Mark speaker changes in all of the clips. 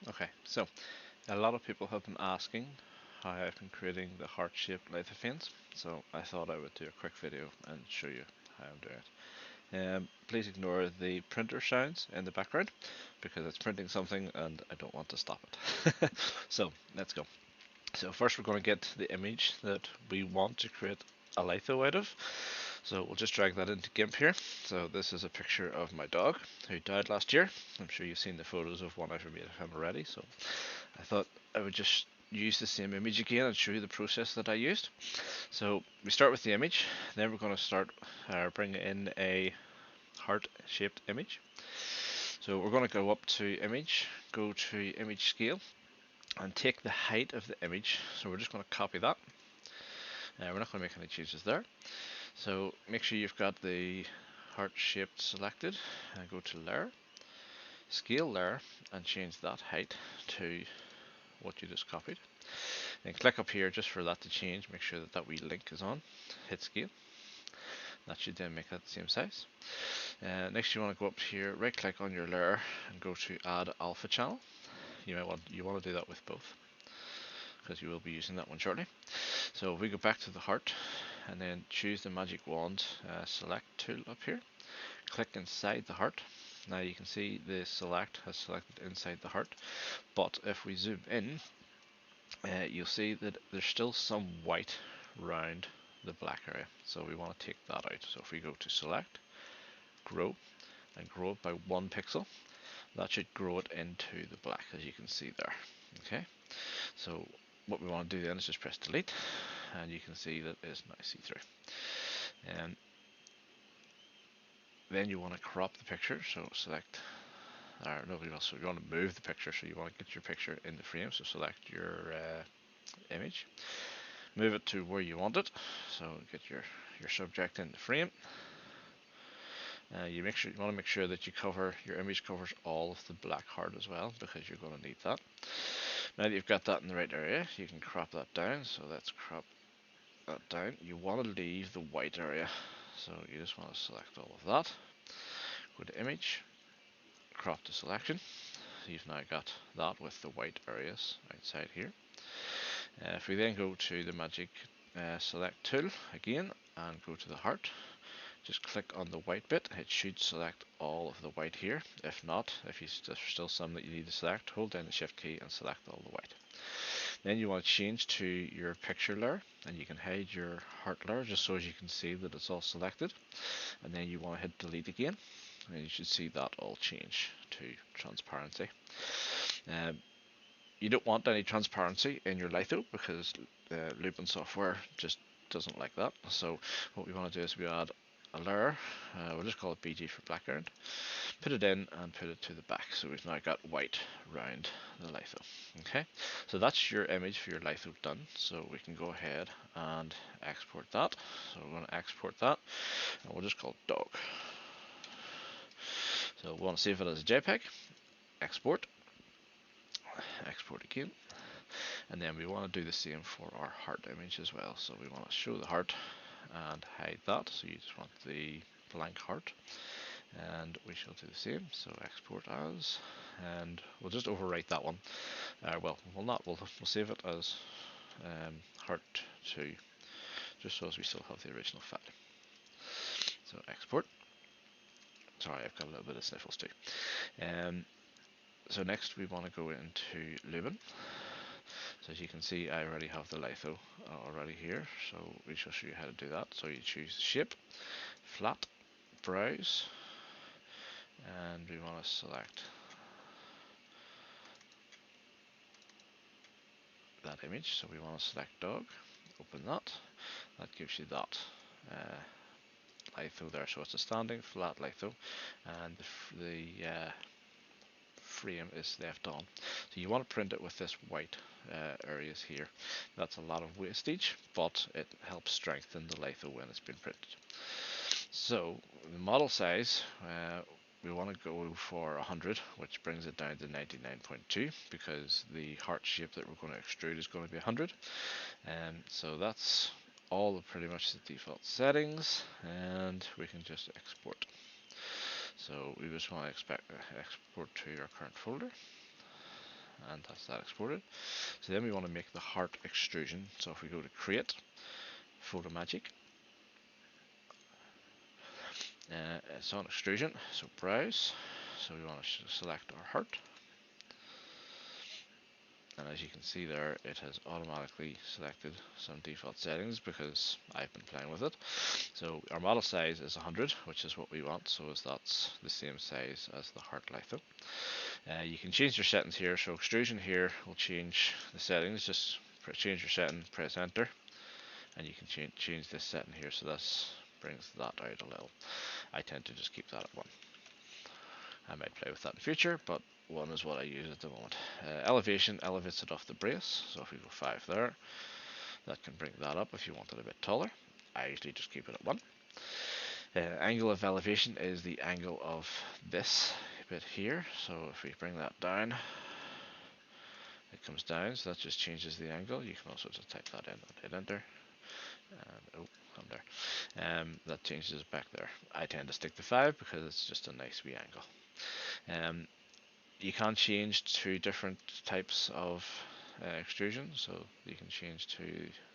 Speaker 1: Okay, so a lot of people have been asking how I've been creating the heart-shaped lithophanes, so I thought I would do a quick video and show you how I'm doing it. Please ignore the printer sounds in the background because it's printing something and I don't want to stop it. So let's go. So first we're going to get the image that we want to create a litho out of. So we'll just drag that into GIMP here. So this is a picture of my dog who died last year. I'm sure you've seen the photos of one I've made of him already. So I thought I would just use the same image again and show you the process that I used. So we start with the image, then we're going to start bring in a heart-shaped image. So we're going to go up to image, go to image scale, and take the height of the image. So we're just going to copy that. We're not going to make any changes there. So make sure you've got the heart-shaped selected, and go to layer, scale layer, and change that height to what you just copied. Then click up here just for that to change, make sure that that wee link is on, hit scale. That should then make that the same size. Next you want to go up here, right click on your layer and go to add alpha channel. You want to do that with both because you will be using that one shortly. So if we go back to the heart and then choose the magic wand select tool up here, click inside the heart. Now you can see the select has selected inside the heart, but if we zoom in, you'll see that there's still some white around the black area, so we want to take that out. So if we go to select, grow, and grow it by 1 pixel, that should grow it into the black, as you can see there. Okay, so what we want to do then is just press delete, and you can see that it's now see through. And then you want to crop the picture, so select, or no, you want to move the picture, so you want to get your picture in the frame, so select your image, move it to where you want it, so get your subject in the frame. You want to make sure that your image covers all of the black heart as well, because you're going to need that. Now that you've got that in the right area, you can crop that down. So let's crop that down. You want to leave the white area, so you just want to select all of that. Go to image, crop to selection. So you've now got that with the white areas outside here. If we then go to the magic select tool again and go to the heart, just click on the white bit. It should select all of the white here. If not, if there's still some that you need to select, hold down the shift key and select all the white. Then you want to change to your picture layer, and you can hide your heart layer just so as you can see that it's all selected. And then you want to hit delete again, and you should see that all change to transparency. You don't want any transparency in your litho because Luban software just doesn't like that. So what we want to do is we add a layer, we'll just call it BG for background, put it in and put it to the back, so we've now got white around the litho. Okay, so that's your image for your litho done, so we can go ahead and export that. So we're going to export that and we'll just call it dog. So we want to save it as a JPEG, export, export again, and then we want to do the same for our heart image as well. So we want to show the heart and hide that, so you just want the blank heart, and we shall do the same. So export as, and we'll just overwrite that one. Well, we'll not. We'll save it as heart 2, just so as we still have the original file. So export. Sorry, I've got a little bit of sniffles too. So next we want to go into Luban. So as you can see, I already have the litho already here, so we shall show you how to do that. So you choose shape, flat, browse, and we want to select that image. So we want to select dog, open that. That gives you that litho there. So it's a standing flat litho, and the frame is left on. So you want to print it with this white areas here. That's a lot of wastage, but it helps strengthen the litho when it's been printed. So the model size, we want to go for 100, which brings it down to 99.2 because the heart shape that we're going to extrude is going to be 100. So that's all of pretty much the default settings, and we can just export. So we just want to export to our current folder, and that's that exported. So then we want to make the heart extrusion. So if we go to create, photo magic, it's on extrusion, so browse. So we want to select our heart, and as you can see there, it has automatically selected some default settings because I've been playing with it. So our model size is 100, which is what we want, so as that's the same size as the heart litho. You can change your settings here, so extrusion here will change the settings. Just change your setting, press enter, and you can change this setting here, so this brings that out a little. I tend to just keep that at 1. I might play with that in the future, but 1 is what I use at the moment. Elevation elevates it off the brace, so if we go 5 there, that can bring that up if you want it a bit taller. I usually just keep it at 1. Angle of elevation is the angle of this bit here, so if we bring that down, it comes down, so that just changes the angle. You can also just type that in and hit enter. And, oh, I'm there. That changes it back there. I tend to stick to 5 because it's just a nice wee angle. You can change to different types of extrusion, so you can change to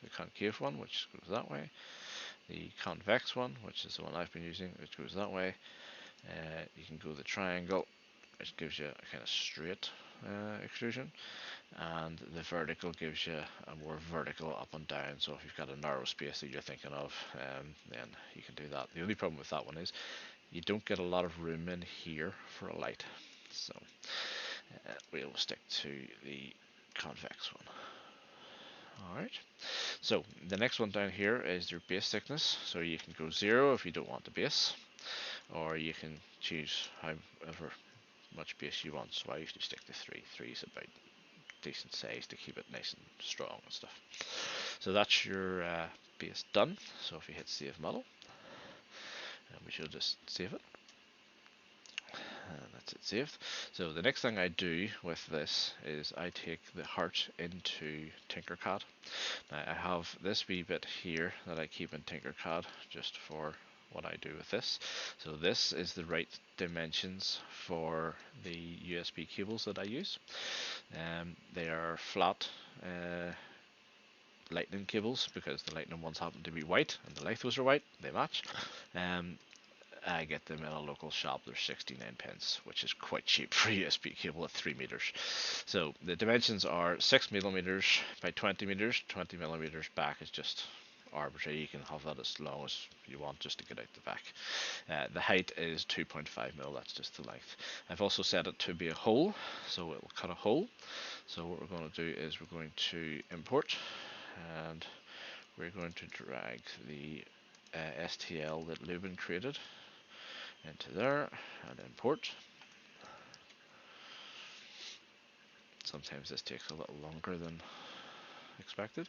Speaker 1: the concave one, which goes that way, the convex one, which is the one I've been using, which goes that way. You can go the triangle, which gives you a kind of straight extrusion, and the vertical gives you a more vertical up and down. So if you've got a narrow space that you're thinking of, then you can do that. The only problem with that one is you don't get a lot of room in here for a light, so we'll stick to the convex one. Alright, so the next one down here is your base thickness. So you can go 0 if you don't want the base, or you can choose however much base you want. So I usually stick to 3. 3 is about decent size to keep it nice and strong and stuff. So that's your base done. So if you hit save model, and we should just save it. That's it saved. So the next thing I do with this is I take the heart into Tinkercad. Now I have this wee bit here that I keep in Tinkercad just for what I do with this. So this is the right dimensions for the USB cables that I use. They are flat lightning cables because the lightning ones happen to be white and the lithos are white. They match. I get them in a local shop. They're 69 pence, which is quite cheap for a USB cable at 3 meters. So the dimensions are 6 millimeters by 20 meters. 20 millimeters back is just arbitrary. You can have that as long as you want just to get out the back. The height is 2.5 mil. That's just the length. I've also set it to be a hole, so it will cut a hole. So what we're going to do is we're going to import, and we're going to drag the STL that Luban created into there and import. Sometimes this takes a little longer than expected.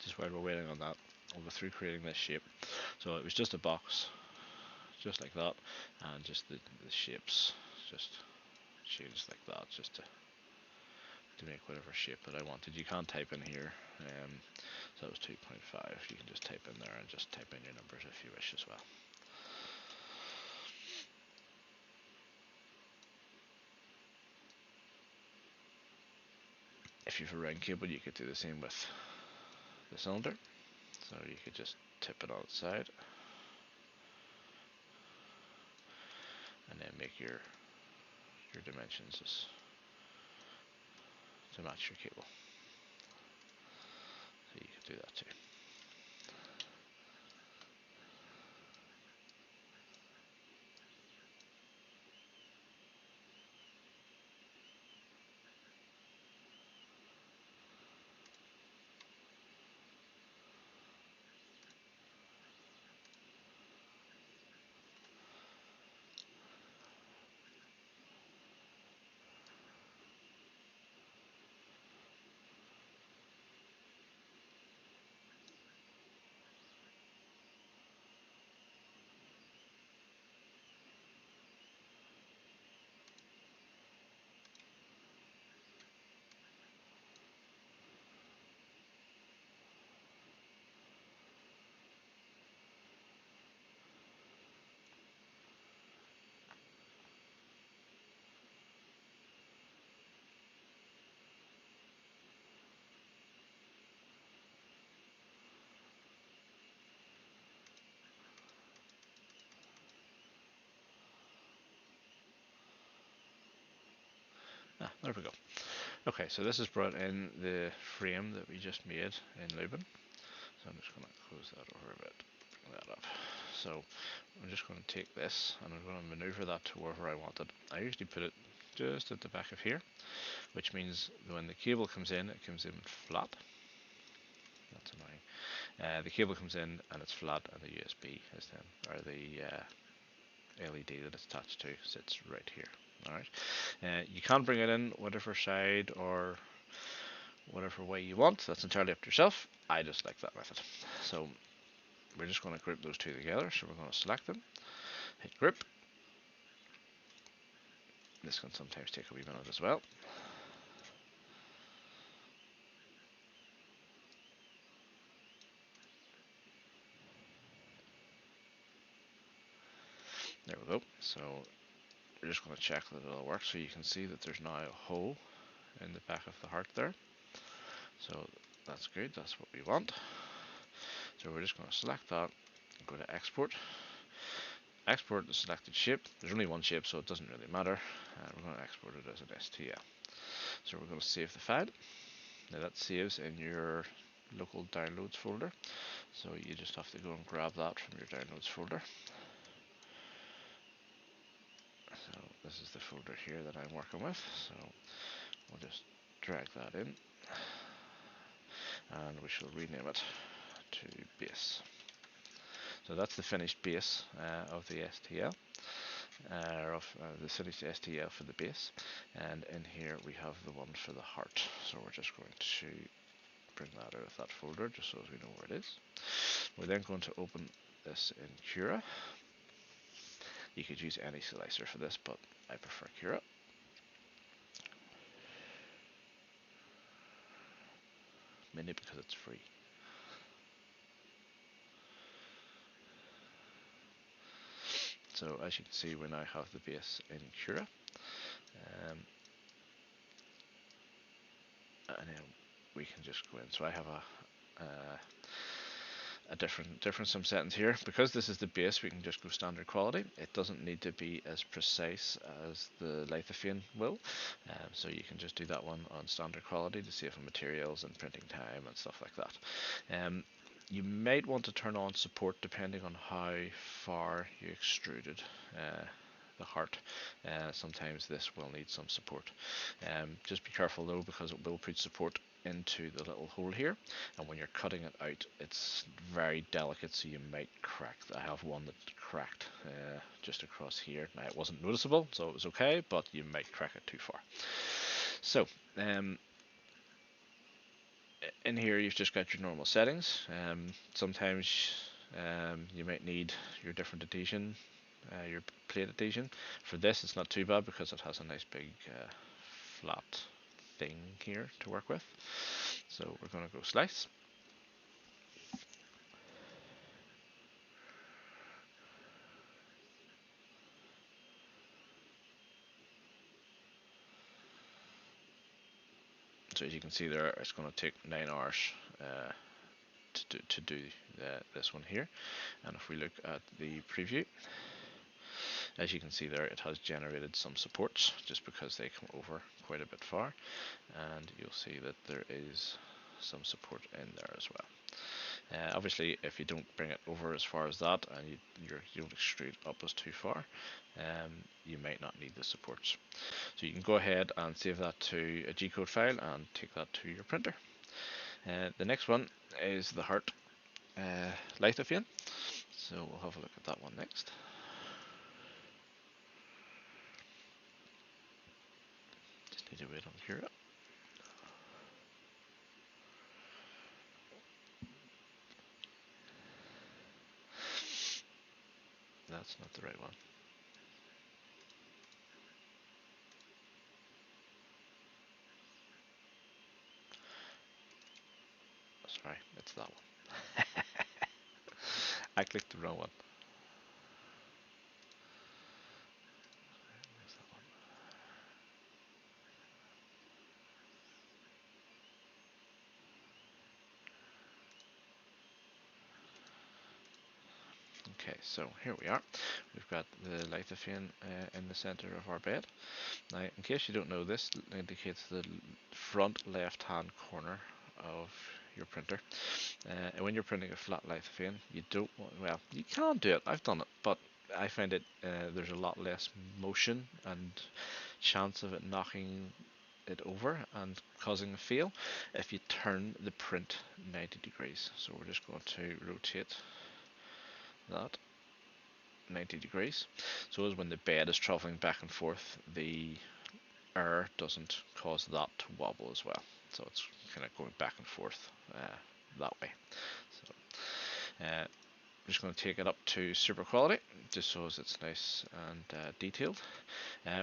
Speaker 1: Just while we're waiting on that, I'll go through creating this shape. So it was just a box, just like that, and just the shapes just changed like that, just to make whatever shape that I wanted. You can't type in here, so that was 2.5. You can just type in there and just type in your numbers if you wish as well. if you have a round cable, you could do the same with the cylinder. So you could just tip it on its side and then make your dimensions to match your cable. So you could do that too. There we go. Okay, so this has brought in the frame that we just made in Luban. So I'm just going to close that over a bit, bring that up. So I'm just going to take this and I'm going to maneuver that to wherever I want it. I usually put it just at the back of here, which means when the cable comes in, it comes in flat. That's annoying. The cable comes in and it's flat, and the USB is then, or the LED that it's attached to sits right here. Alright, you can bring it in whatever side or whatever way you want. That's entirely up to yourself. I just like that method. So we're just going to group those two together. So we're going to select them, hit group. This can sometimes take a wee minute as well. There we go. So we're just going to check that it'll work. So you can see that there's now a hole in the back of the heart there. So that's good. That's what we want. So we're just going to select that and go to export. Export the selected shape. There's only one shape, so it doesn't really matter. We're going to export it as an STL. So we're going to save the file. Now that saves in your local downloads folder. So you just have to go and grab that from your downloads folder. So this is the folder here that I'm working with. So we'll just drag that in. And we shall rename it to base. So that's the finished base of the STL. The finished STL for the base, and in here we have the one for the heart. So we're just going to bring that out of that folder just so as we know where it is. We're then going to open this in Cura. You could use any slicer for this, but I prefer Cura. Mainly because it's free. So as you can see, we now have the base in Cura. And then we can just go in. So I have a different some settings here. Because this is the base, we can just go standard quality. It doesn't need to be as precise as the Lithophane will. So you can just do that one on standard quality to save on materials and printing time and stuff like that. You might want to turn on support depending on how far you extruded the heart. Sometimes this will need some support. Just be careful though, because it will put support into the little hole here, and when you're cutting it out, it's very delicate, so you might crack. I have one that cracked just across here. Now it wasn't noticeable, so it was okay, but you might crack it too far. So in here you've just got your normal settings. Sometimes you might need your different adhesion, your plate adhesion. For this it's not too bad because it has a nice big flat thing here to work with. So we're going to go slice. So as you can see there, it's going to take 9 hours to do this one here. And if we look at the preview, as you can see there, it has generated some supports just because they come over quite a bit far, and you'll see that there is some support in there as well. Obviously, if you don't bring it over as far as that and you don't extrude up as too far, you might not need the supports. So you can go ahead and save that to a G-code file and take that to your printer. The next one is the heart Lithophane. So we'll have a look at that one next. Just need to wait on here. That's not the right one. Sorry, it's that one. I clicked the wrong one. Okay, so here we are. We've got the Lithophane in the center of our bed. Now, in case you don't know, this indicates the front left-hand corner of your printer. And when you're printing a flat Lithophane, you don't want, well, you can do it. I've done it, but I find it there's a lot less motion and chance of it knocking it over and causing a fail if you turn the print 90 degrees. So we're just going to rotate that 90 degrees, so as when the bed is traveling back and forth, the air doesn't cause that to wobble as well. So it's kind of going back and forth that way. So I'm just going to take it up to super quality just so as it's nice and detailed.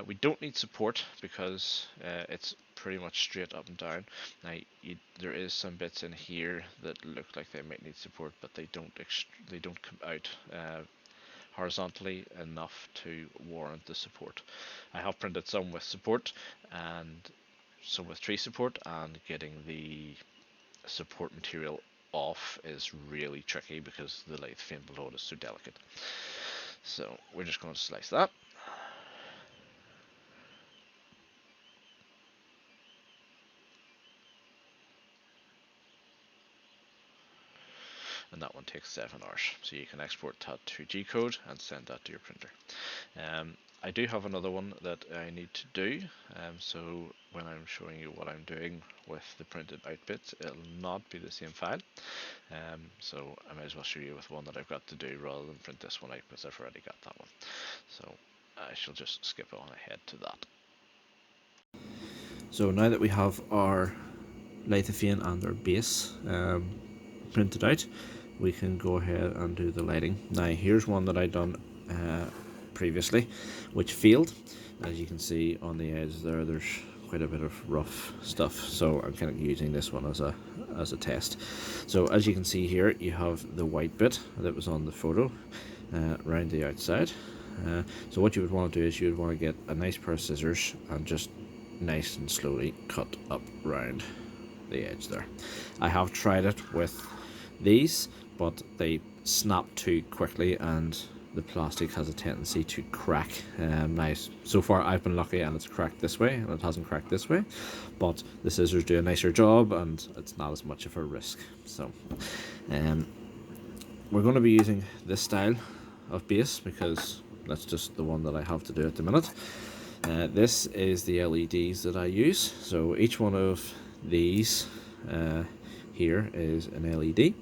Speaker 1: We don't need support because it's pretty much straight up and down. Now there is some bits in here that look like they might need support, but they don't come out horizontally enough to warrant the support. I have printed some with support and some with tree support, and getting the support material off is really tricky because the Lithphane below it is so delicate. So we're just going to slice that. And that one takes 7 hours. So you can export that to G-code and send that to your printer. I do have another one that I need to do, so when I'm showing you what I'm doing with the printed out bits, it'll not be the same file. So I might as well show you with one that I've got to do rather than print this one out because I've already got that one. So I shall just skip on ahead to that.
Speaker 2: So now that we have our Lithophane and our base printed out, we can go ahead and do the lighting. Now here's one that I done previously, which failed. As you can see on the edge there, there's quite a bit of rough stuff, so I'm kind of using this one as a test. So as you can see here, you have the white bit that was on the photo around the outside. So what you would want to do is you would want to get a nice pair of scissors and just nice and slowly cut up round the edge there. I have tried it with these, but they snap too quickly and the plastic has a tendency to crack. Nice. So far I've been lucky and it's cracked this way and it hasn't cracked this way, but the scissors do a nicer job and it's not as much of a risk. So we're going to be using this style of base because that's just the one that I have to do at the minute. This is the LEDs that I use. So each one of these here is an LED,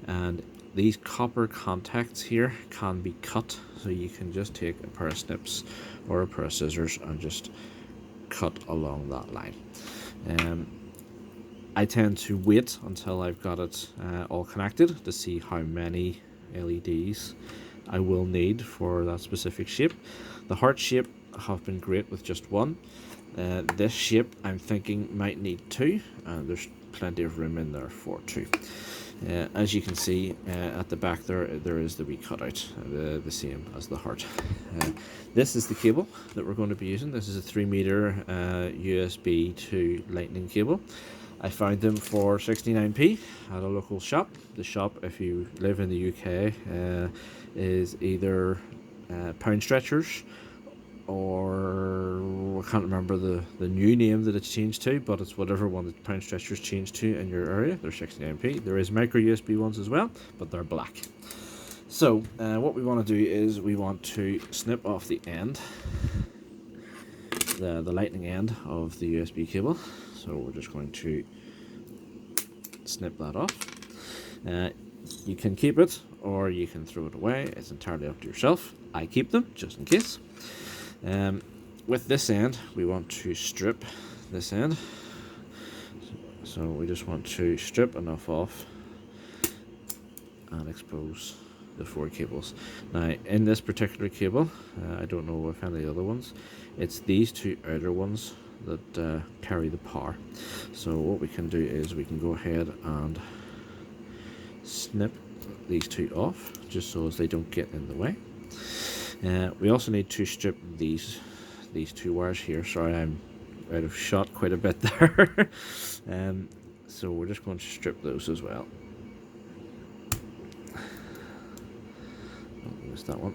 Speaker 2: and these copper contacts here can be cut, so you can just take a pair of snips or a pair of scissors and just cut along that line. I tend to wait until I've got it all connected to see how many LEDs I will need for that specific shape. The heart shape have been great with just one. This shape I'm thinking might need two, and there's plenty of room in there for two. As you can see at the back there is the wee cutout, the same as the heart. This is the cable that we're going to be using. This is a 3 meter USB to lightning cable. I found them for 69p at a local shop. The shop, if you live in the UK, is either Pound Stretchers, or I can't remember the new name that it's changed to, but it's whatever one that Pound Stretchers changed to in your area. They're 69p. There is micro USB ones as well, but they're black. So what we want to do is we want to snip off the end, the lightning end of the USB cable. So we're just going to snip that off. You can keep it or you can throw it away. It's entirely up to yourself. I keep them just in case. With this end, we want to strip this end. So we just want to strip enough off and expose the 4 cables. Now, in this particular cable, I don't know if any other ones, it's these 2 outer ones that carry the power. So what we can do is we can go ahead and snip these 2 off, just so as they don't get in the way. We also need to strip these 2 wires here. Sorry, I'm out of shot quite a bit there. So we're just going to strip those as well. Oh, missed that one.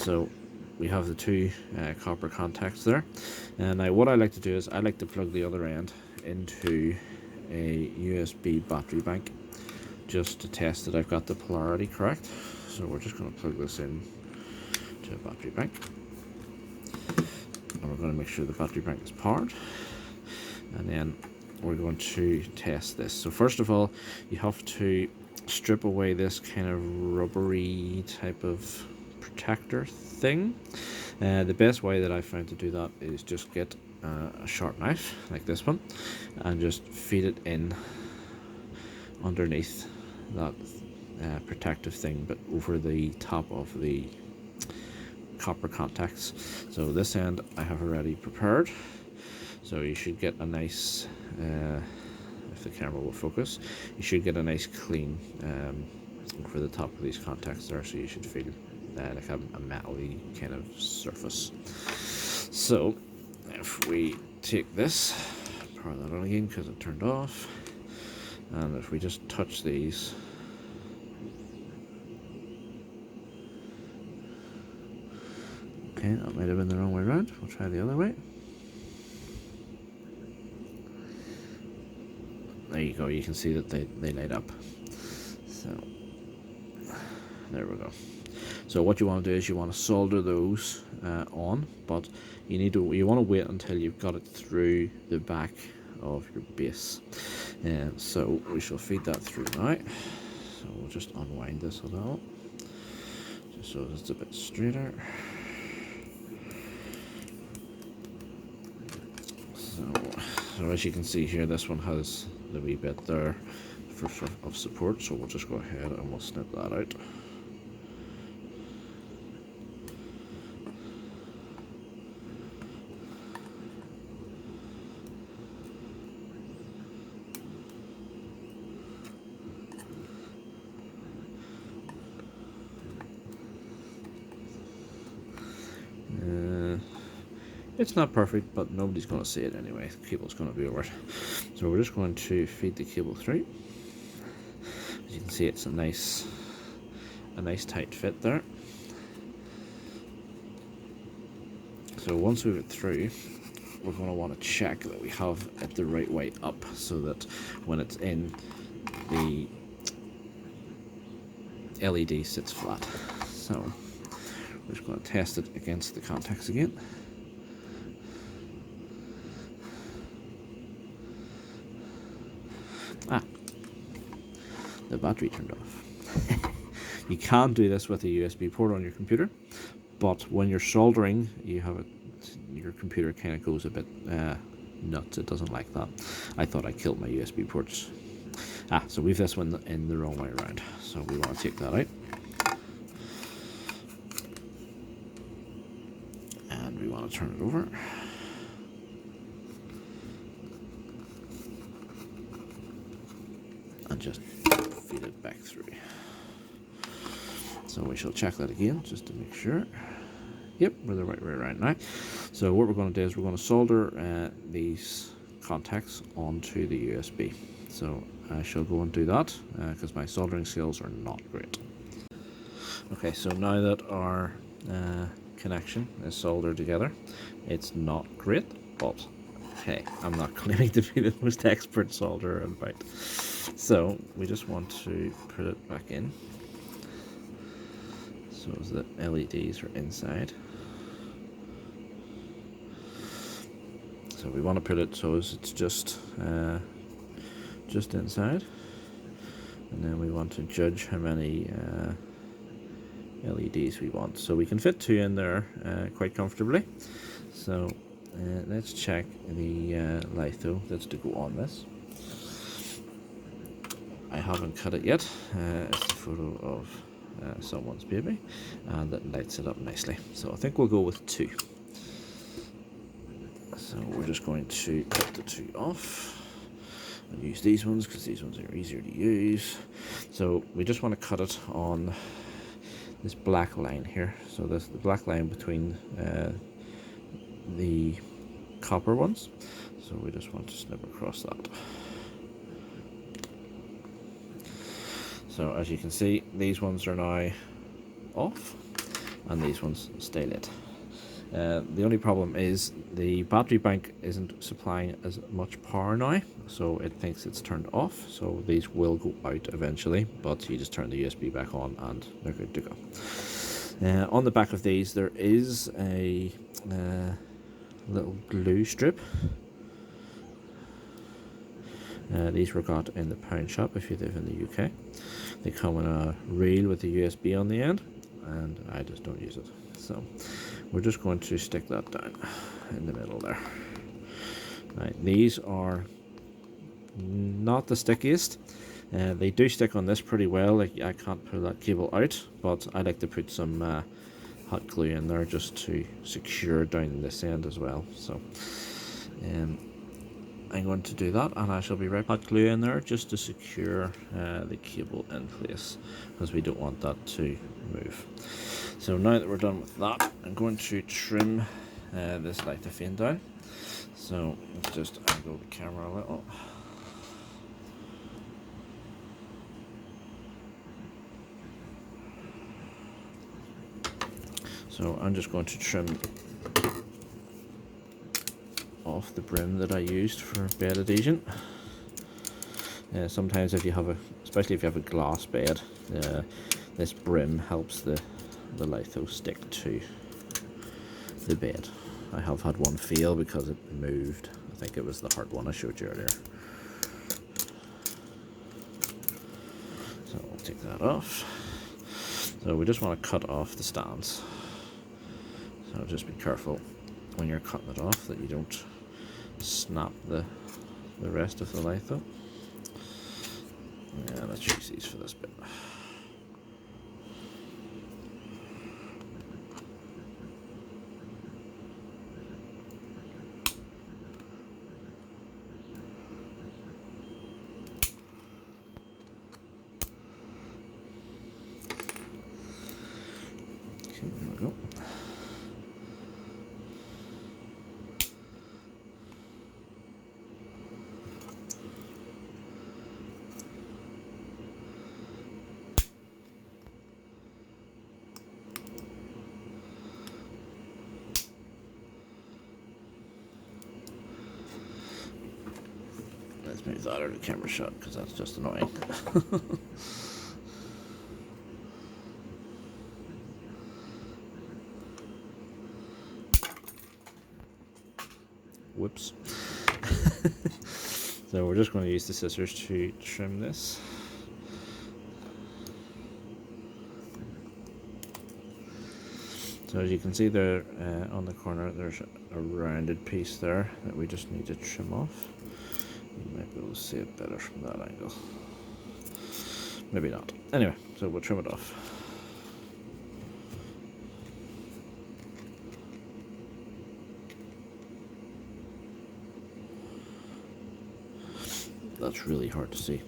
Speaker 2: So we have the 2 copper contacts there. And now what I like to do is I like to plug the other end into a USB battery bank, just to test that I've got the polarity correct. So we're just going to plug this in to a battery bank, and we're going to make sure the battery bank is powered, and then we're going to test this. So first of all, you have to strip away this kind of rubbery type of protector thing. The best way that I found to do that is just get a sharp knife like this one and just feed it in underneath that protective thing, but over the top of the copper contacts. So this end I have already prepared, so you should get a nice, if the camera will focus, you should get a nice clean over the top of these contacts there, so you should feel like a metal-y kind of surface. So if we take this, power that on again because it turned off, and if we just touch these, okay, that might have been the wrong way around. We'll try the other way. There you go, you can see that they light up. So there we go. So what you want to do is you want to solder those on, but you want to wait until you've got it through the back of your base. So we shall feed that through now. So we'll just unwind this a little, just so it's a bit straighter. So as you can see here, this one has the wee bit there of support, so we'll just go ahead and we'll snip that out. It's not perfect, but nobody's going to see it anyway. The cable's going to be over it. So we're just going to feed the cable through. As you can see, it's a nice tight fit there. So once we get through, we're going to want to check that we have it the right way up, so that when it's in, the LED sits flat. So we're just going to test it against the contacts again. The battery turned off. You can do this with a USB port on your computer, but when you're soldering, your computer kind of goes a bit nuts. It doesn't like that. I thought I killed my USB ports. So we've this one in the wrong way around, so we want to take that out, and we want to turn it over. just feed it back through. So we shall check that again just to make sure. Yep, we're the right way around now. So what we're going to do is we're going to solder these contacts onto the USB. So I shall go and do that because my soldering skills are not great. Okay, so now that our connection is soldered together, it's not great, but hey, I'm not claiming to be the most expert solderer about. So we just want to put it back in so the LEDs are inside. So we want to put it so as it's just inside, and then we want to judge how many LEDs we want. So we can fit 2 in there quite comfortably. So let's check the litho that's to go on this. I haven't cut it yet. It's a photo of someone's baby, and it lights it up nicely. So I think we'll go with 2. So we're just going to cut the 2 off and use these ones because these ones are easier to use. So we just want to cut it on this black line here. So this the black line between the copper ones. So we just want to snip across that. So as you can see, these ones are now off and these ones stay lit. The only problem is the battery bank isn't supplying as much power now, so it thinks it's turned off. So these will go out eventually, but you just turn the USB back on and they're good to go. On the back of these there is a little glue strip. These were got in the pound shop if you live in the UK. They come in a reel with a USB on the end, and I just don't use it. So we're just going to stick that down in the middle there. Right, these are not the stickiest. They do stick on this pretty well. Like, I can't pull that cable out, but I like to put some hot glue in there just to secure down this end as well. So I'm going to do that, and I shall be right back. Hot glue in there just to secure the cable in place, because we don't want that to move. So now that we're done with that, I'm going to trim this Lithophane down. So let's just angle the camera a little. So I'm just going to trim off the brim that I used for bed adhesion. Sometimes if you have especially if you have a glass bed, this brim helps the litho stick to the bed. I have had one fail because it moved. I think it was the heart one I showed you earlier. So we'll take that off. So we just want to cut off the stands. So just be careful when you're cutting it off that you don't snap the rest of the litho. Yeah, let's use these for this bit. Okay, there we go. Let's move that out of the camera shot because that's just annoying. Whoops. So we're just going to use the scissors to trim this. So as you can see there on the corner, there's a rounded piece there that we just need to trim off. You might be able to see it better from that angle. Maybe not. Anyway, so we'll trim it off. That's really hard to see.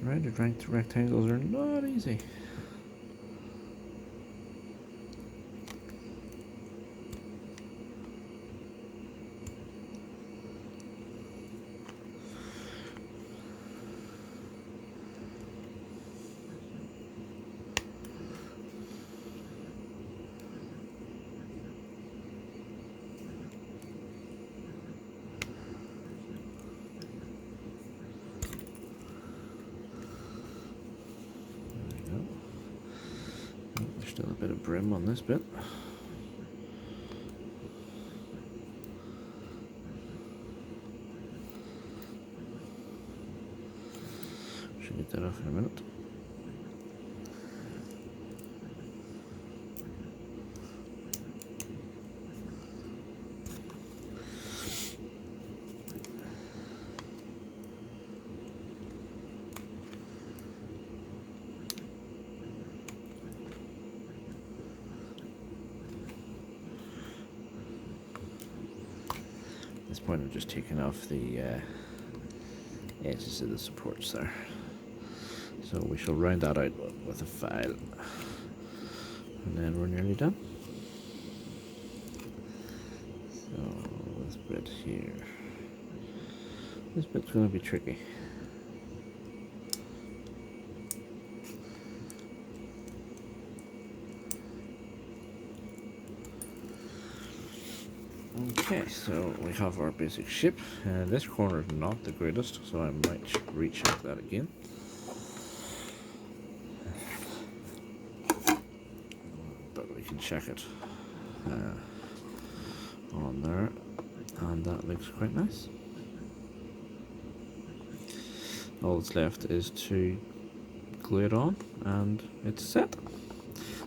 Speaker 2: Rounded rectangles are not easy. There's still a bit of brim on this bit. Should get that off in a minute. At this point, I'm just taking off the edges of the supports there. So we shall round that out with a file, and then we're nearly done. So this bit here, this bit's going to be tricky. Okay, so we have our basic shape. This corner is not the greatest, so I might recheck that again. But we can check it on there, and that looks quite nice. All that's left is to glue it on, and it's set.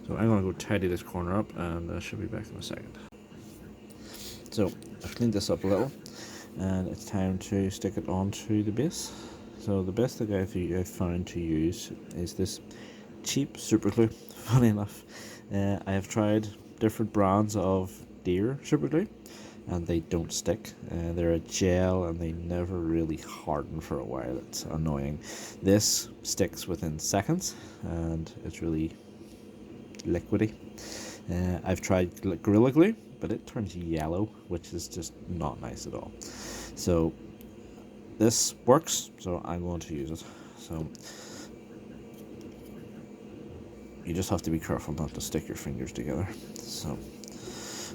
Speaker 2: So I'm going to go tidy this corner up, and I should be back in a second. So I've cleaned this up a little, and it's time to stick it onto the base. So the best thing I've found to use is this cheap superglue. Funny enough, I have tried different brands of deer superglue, and they don't stick. They're a gel, and they never really harden for a while. It's annoying. This sticks within seconds, and it's really liquidy. I've tried Gorilla Glue, but it turns yellow, which is just not nice at all. So this works, so I'm going to use it. So you just have to be careful not to stick your fingers together. So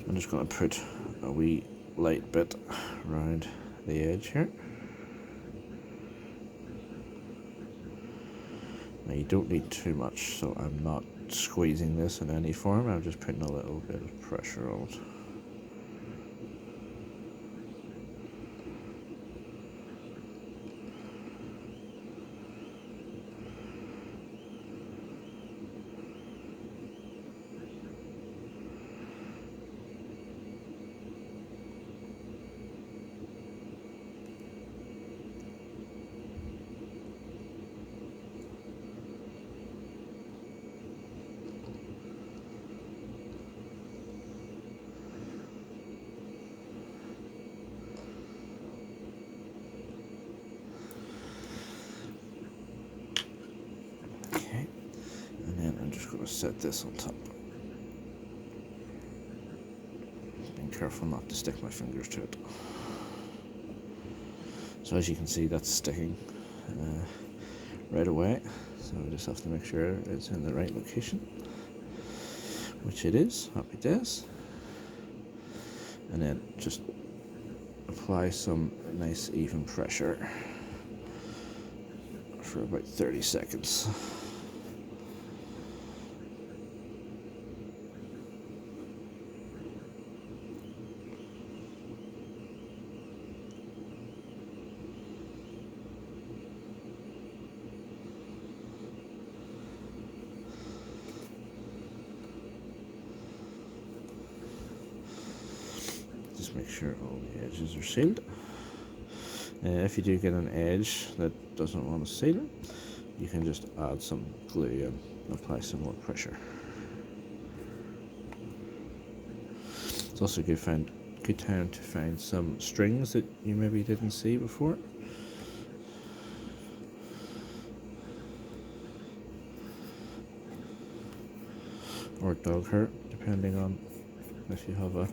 Speaker 2: I'm just going to put a wee light bit around the edge here. Now you don't need too much, so I'm not squeezing this in any form. I'm just putting a little bit of pressure on it. Okay, and then I'm just going to set this on top. Being careful not to stick my fingers to it. So as you can see, that's sticking right away. So we just have to make sure it's in the right location, which it is. Happy days. And then just apply some nice even pressure for about 30 seconds. Just make sure all the edges are sealed. If you do get an edge that doesn't want to seal, you can just add some glue and apply some more pressure. It's also good time to find some strings that you maybe didn't see before. Or dog hair, depending on if you have a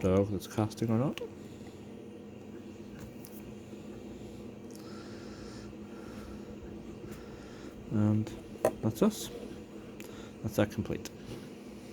Speaker 2: dog that's casting or not. And that's us. That's that complete.